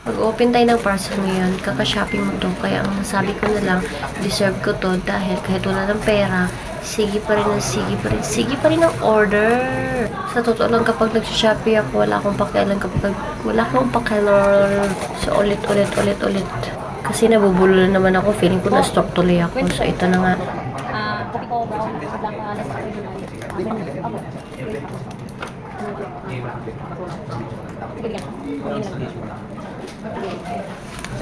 Mag-open tayo ng parcel ngayon, kaka-shopping mo to, kaya ang sabi ko na lang, deserve ko to dahil kahit wala ng pera, sige pa rin ang order. Sa totoo lang kapag nag-shopee ako, wala akong pakialam So ulit. Kasi nabubulo na naman ako, feeling ko na-stop tuloy ako. So ito na nga. Kopi ko brown, black alas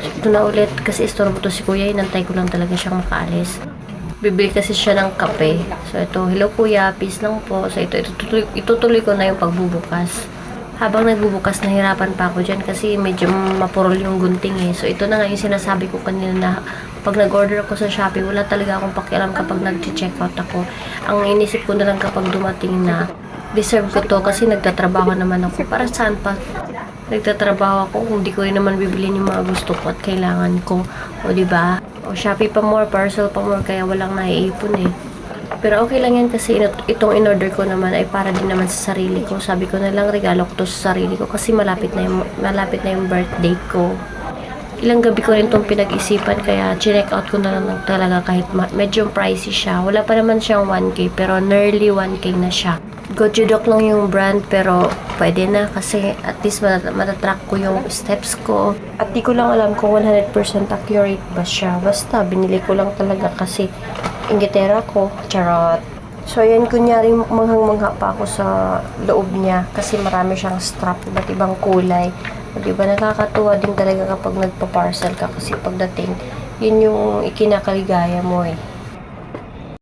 Ito na ulit kasi istorbo to si kuya, inantay ko lang talaga siyang makaalis. Bibili kasi siya ng kape. So ito, hello kuya, peace lang po. So itutuloy ko na yung pagbubukas. Habang nagbubukas, nahirapan pa ako dyan kasi medyo mapurol yung gunting eh. So ito na nga yung sinasabi ko kanina na pag nag-order ako sa Shopee, wala talaga akong pakialam kapag nag-checkout ako. Ang inisip ko na lang kapag dumating na deserve ko to kasi nagtatrabaho naman ako. Para saan pa? Nagtatrabaho ako kung di ko rin naman bibilin yung mga gusto ko at kailangan ko. O diba? O Shopee pa more, parcel pa more, kaya walang naiipon eh. Pero okay lang yan kasi itong in-order ko naman ay para din naman sa sarili ko. Sabi ko na lang regalo ko to sa sarili ko kasi malapit na yung birthday ko. Ilang gabi ko rin itong pinag-isipan kaya chinek out ko na lang talaga kahit medyo pricey siya. Wala pa naman siyang 1K pero nearly 1K na siya. Gochujok lang yung brand pero pwede na kasi at least matatrack ko yung steps ko. At di ko lang alam kung 100% accurate ba siya. Basta binili ko lang talaga kasi inggitera ko. Charot. So ayan, kunyari manghang-mangha pa ako sa loob niya kasi marami siyang strap, iba't ibang kulay. O diba, nakakatuwa din talaga kapag nagpa-parcel ka kasi pagdating, yun yung ikinakaligaya mo eh.